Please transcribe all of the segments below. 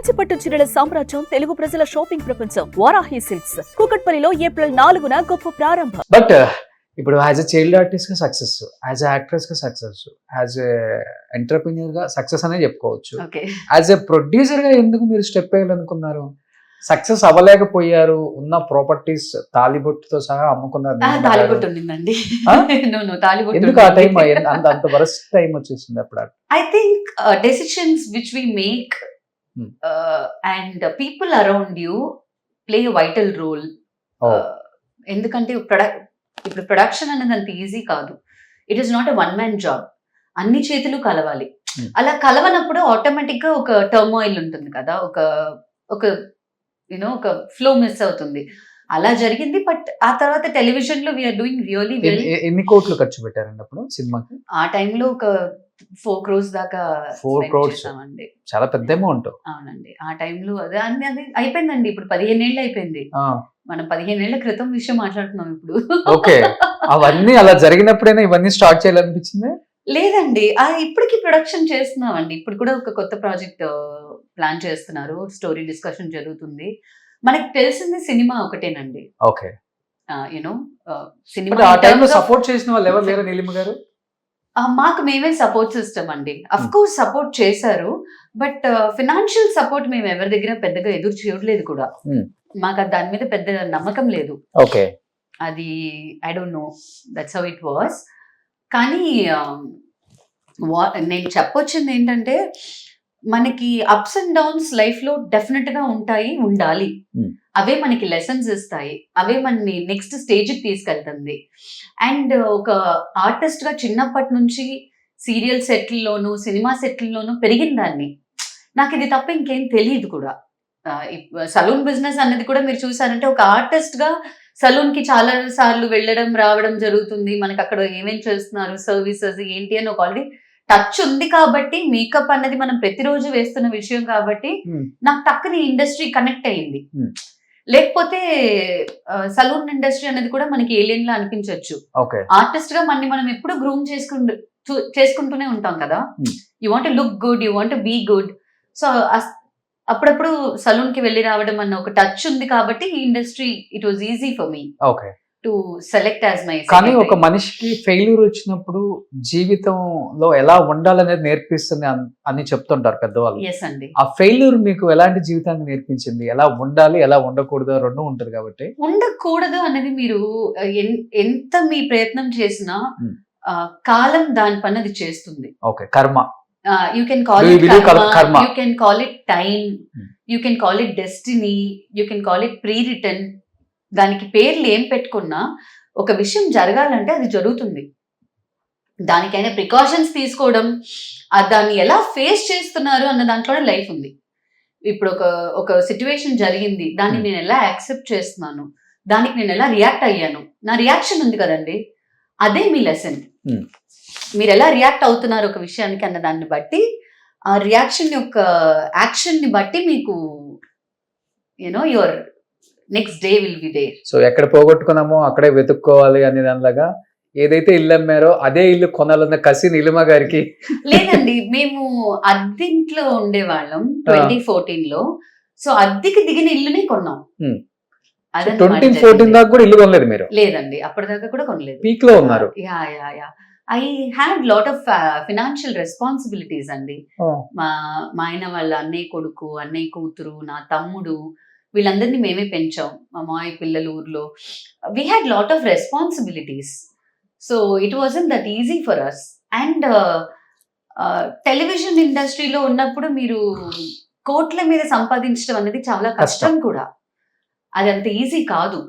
కంచిపట్టు చీరల సామ్రాజ్యం, తెలుగు ప్రజల షాపింగ్ ప్రపంచం వారాహి సిల్క్స్. కూకట్పల్లిలో ఏప్రిల్ 4న గొప్ప ప్రారంభం. బట్ ఇప్పుడు యాజ్ ఎ చైల్డ్ ఆర్టిస్ట్ గా సక్సెస్, యాజ్ ఎ యాక్ట్రెస్ గా సక్సెస్, యాజ్ ఎ ఎంటర్ప్రీనియర్ గా సక్సెస్ అనే చెప్పుకోవచ్చు. యాజ్ ఎ ప్రొడ్యూసర్ గా ఎందుకు మీరు స్టెప్ వేయాలనుకున్నారు? సక్సెస్ అవ్వలేకపోయారు, ఉన్న ప్రాపర్టీస్ తాలిబొట్టుతో సహా అమ్ముకున్నారు. తాలిబొట్టు ఉండిందండి. ఎందుకు ఆ టైం అంత వరస్ట్ టైం వచ్చేసింది అప్పుడు? I think decisions which we make and people around you play vital role. ఎందుకంటే ఇప్పుడు ప్రొడక్షన్ అనేది అంత ఈజీ కాదు. It is not a one man job. అన్ని చేతులు కలవాలి. అలా కలవనప్పుడు ఆటోమేటిక్ గా ఒక టర్మాయిల్ ఉంటుంది కదా, ఒక ఒక ఫ్లో మిస్ అవుతుంది. అలా జరిగింది. బట్ ఆ తర్వాత టెలివిజన్ లో వీఆర్ డూయింగ్ రియల్లీ వెల్. ఎన్ని కోట్లు ఖర్చు పెట్టారండి అప్పుడు సినిమాకి? ఆ టైంలో ఒక 4 crores దాకా. 4 crores చాలా పెద్ద అమౌంట్. అవునండి. ఆ టైంలో అది అయిపోయిందండి. ఇప్పుడు 15 ఏళ్ళు అయిపోయింది. మనం 15 ఏళ్ల క్రితం విషయం మాట్లాడుతున్నాం ఇప్పుడు. ఓకే, అవన్నీ అలా జరిగినప్పుడైనా ఇవన్నీ స్టార్ట్ చేయాలనిపించింది? లేదండి, ఇప్పటికి ప్రొడక్షన్ చేస్తున్నామండి. ఇప్పుడు కూడా ఒక కొత్త ప్రాజెక్ట్ ప్లాన్ చేస్తున్నారు. స్టోరీ డిస్కషన్ జరుగుతుంది. మనకి తెలిసింది సినిమా ఒకటేనండి. ఓకే, సినిమా ఆ టైంలో సపోర్ట్ చేసిన వాళ్ళు ఎవరు లేరు నీలిమ గారు? మాకు మేమే సపోర్ట్ సిస్టమ్ అండి. అఫ్ కోర్స్ సపోర్ట్ చేశారు, బట్ ఫినాన్షియల్ సపోర్ట్ మేము ఎవరి దగ్గర పెద్దగా ఎదురు చూడలేదు కూడా. మాకు దాని మీద పెద్ద నమ్మకం లేదు. ఓకే, అది I don't know, that's how it was. కానీ నేను చెప్పొచ్చింది ఏంటంటే, మనకి అప్స్ అండ్ డౌన్స్ లైఫ్ లో డెఫినెట్ గా ఉంటాయి, ఉండాలి. అవే మనకి లెసన్స్ ఇస్తాయి, అవే మనని నెక్స్ట్ స్టేజ్ కి తీసుకెళ్తుంది. అండ్ ఒక ఆర్టిస్ట్ గా చిన్నప్పటి నుంచి సీరియల్ సెట్లలోను సినిమా సెట్లలోను పెరిగిన దాన్ని, నాకు ఇది తప్ప ఇంకేం తెలియదు కూడా. సలూన్ బిజినెస్ అన్నది కూడా మీరు చూసారంటే, ఒక ఆర్టిస్ట్ గా సలూన్ కి చాలా సార్లు వెళ్ళడం రావడం జరుగుతుంది. మనకి అక్కడ ఏమేం చేస్తున్నారు, సర్వీసెస్ ఏంటి అని ఒక ఆల్రెడీ టచ్ ఉంది. కాబట్టి మేకప్ అన్నది మనం ప్రతిరోజు వేస్తున్న విషయం కాబట్టి నాకు టక్కుని ఇండస్ట్రీ కనెక్ట్ అయ్యింది. లేకపోతే సలూన్ ఇండస్ట్రీ అనేది కూడా మనకి ఏలియన్ లా అనిపించవచ్చు. ఆర్టిస్ట్ గా మనం ఎప్పుడు గ్రూమ్ చేసుకుంటూనే ఉంటాం కదా. You want look good, you want be good. So అప్పుడప్పుడు సలూన్ కి వెళ్ళి రావడం అన్న ఒక టచ్ ఉంది కాబట్టి ఈ industry it was easy for me to select as my. కానీ ఒక మనిషికి ఫెయిల్యూర్ వచ్చినప్పుడు జీవితంలో ఎలా ఉండాలనేది నేర్పిస్తుంది అని చెప్తుంటారు పెద్దవాళ్ళు. ఎస్ అండి. ఆ ఫెయిల్యూర్ మీకు ఎలాంటి జీవితాన్ని నేర్పించింది? ఎలా ఉండాలి, ఎలా ఉండకూడదు, రెండు ఉంటుంది కాబట్టి. ఉండకూడదు అనేది మీరు ఎంత మీ ప్రయత్నం చేసినా కాలం దాని పని చేస్తుంది. ఓకే, కర్మ. You can call it karma, you can call it time, you can call it destiny, you can call it pre-written. దానికి పేర్లు ఏం పెట్టుకున్నా ఒక విషయం జరగాలంటే అది జరుగుతుంది. దానికైనా ప్రికాషన్స్ తీసుకోవడం, దాన్ని ఎలా ఫేస్ చేస్తున్నారు అన్న దాంట్లోనే లైఫ్ ఉంది. ఇప్పుడు ఒక సిచ్యువేషన్ జరిగింది, దాన్ని నేను ఎలా యాక్సెప్ట్ చేస్తున్నాను, దానికి నేను ఎలా రియాక్ట్ అయ్యాను, నా రియాక్షన్ ఉంది కదండి, అదే మీ లెసన్. మీరు ఎలా రియాక్ట్ అవుతున్నారు ఒక విషయానికి అన్న దాన్ని బట్టి, ఆ రియాక్షన్ యొక్క యాక్షన్ ని బట్టి మీకు your next day will be there. So ఎక్కడ పోగొట్టుకున్నామో అక్కడే వెతుక్కోవాలి అనే దానిలాగా ఏదైతే ఇల్లు అమ్మారో అదే ఇల్లు కొనాలన్న కసి నీలిమ గారికి లేదండి. మేము అద్దెంట్లో ఉండేవాళ్ళం 2014 లో. సో అద్దెకి దిగిన ఇల్లునే కొన్నాం. 2014 దాకా కూడా ఇల్లు కొనలేదు మీరు? లేదండి, అప్పటిదాకా కూడా కొనలేదు. పీక్ లో ఉన్నారు. I had lot of financial responsibilities అండి. మా ఆయన వాళ్ళ అన్నయ్య కొడుకు, అన్నయ్య కూతురు, నా తమ్ముడు, వీళ్ళందరినీ మేమే పెంచాం. మా మాయ పిల్లలు ఊర్లో. We had lot of responsibilities. So it wasn't that easy for us. And television ఇండస్ట్రీలో ఉన్నప్పుడు మీరు కోట్ల మీద సంపాదించడం అనేది చాలా కష్టం కూడా. అది అంత ఈజీ కాదు.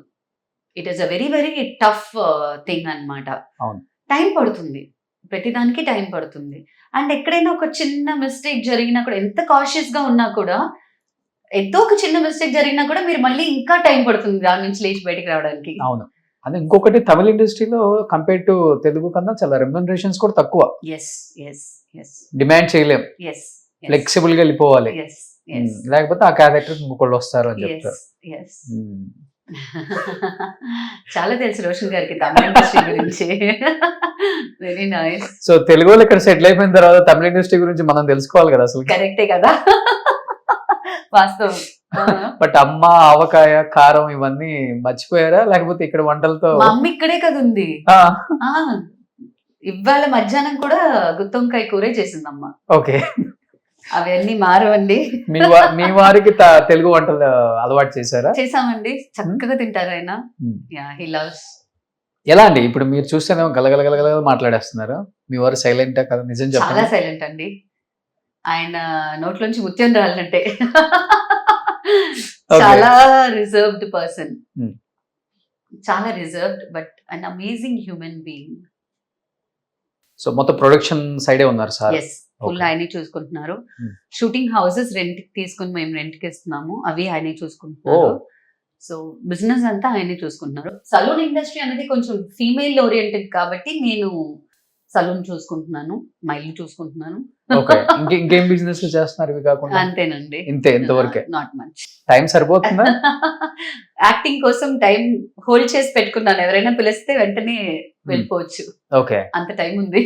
It is a very very tough thing అన్నమాట. టైం పడుతుంది, ప్రతిదానికి టైం పడుతుంది. అండ్ ఎక్కడైనా ఒక చిన్న మిస్టేక్ జరిగినా కూడా, ఎంత కాషియస్ గా ఉన్నా కూడా, ఎంతో ఒక చిన్న మిస్టేక్ జరిగినా కూడా మీరు మళ్ళీ ఇంకా టైం పడుతుంది దాని నుంచి లేచి బయటకు రావడానికి. అవును. అదే ఇంకొకటి, తమిళ ఇండస్ట్రీలో కంపేర్ టు తెలుగు కన్నా చాలా రెమ్యునరేషన్స్ కూడా తక్కువ. డిమాండ్ చేయలేం, ఫ్లెక్సిబుల్ గా వెళ్ళిపోవాలి, లేకపోతే ఆ క్యారెక్టర్ ఇంకొకళ్ళు వస్తారు అని చెప్తారు. చాలా తెలుసు రోషన్ గారికి తమిళ ఇండస్ట్రీ గురించి. Very nice. సో తెలుగు వాళ్ళు ఇక్కడ సెటిల్ అయిపోయిన తర్వాత తమిళ ఇండస్ట్రీ గురించి మనం తెలుసుకోవాలి కదా అసలు. కరెక్టే కదా. వాస్తవం. బట్ అమ్మ ఆవకాయ కారం ఇవన్నీ మర్చిపోయారా లేకపోతే ఇక్కడ వంటలతో మా అమ్మ ఇక్కడే కదా ఉంది. ఆ, ఇవాళ మధ్యాహ్నం కూడా గుత్తొంకాయ కూరే చేసిందమ్మ. ఓకే. అవన్నీ మారవండి. మీ వారికి తెలుగు వంటలు అలవాటు చేశారా? చేసామండి, చక్కగా తింటారు ఆయన. He loves. ఎలా అండి ఇప్పుడు మీరు చూస్తేనేమో గలగలగలగల మాట్లాడేస్తున్నారు, మీ వారు సైలెంటా కదా? నిజం చాలా చెప్పండి. సైలెంట్ అండి. ఆయన నోట్లోంచి ముత్యం రాలంటే. చాలా రిజర్వ్డ్ పర్సన్. చాలా reserved but an amazing human being. So మొత్తం ప్రొడక్షన్ సైడే ఉన్నారు సార్? ఎస్, ఫుల్ ఆయనే చూసుకుంటున్నారు. షూటింగ్ హౌసెస్ రెంట్ తీసుకుని మేము రెంట్ కి ఇస్తున్నాము, అవి ఆయనే చూసుకుంటున్నారు. సో బిజినెస్ అంతా ఆయనే చూసుకుంటున్నారు. సలూన్ ఇండస్ట్రీ అనేది కొంచెం ఫీమేల్ ఓరియంటెడ్ కాబట్టి నేను సలూన్ చూసుకుంటున్నాను, మా ఇల్లు చూసుకుంటున్నాను. ఓకే. ఇంకేం బిజినెస్ చేస్తున్నారు ఇవి కాకుండా? అంతేనండి, ఇంతవరకే. Not much. టైం సరిపోతుందా? యాక్టింగ్ కోసం టైం హోల్డ్ చేసి పెట్టుకున్నాను, ఎవరైనా పిలిస్తే వెంటనే వెళ్ళిపోవచ్చు, ఓకే. అంత టైం ఉంది.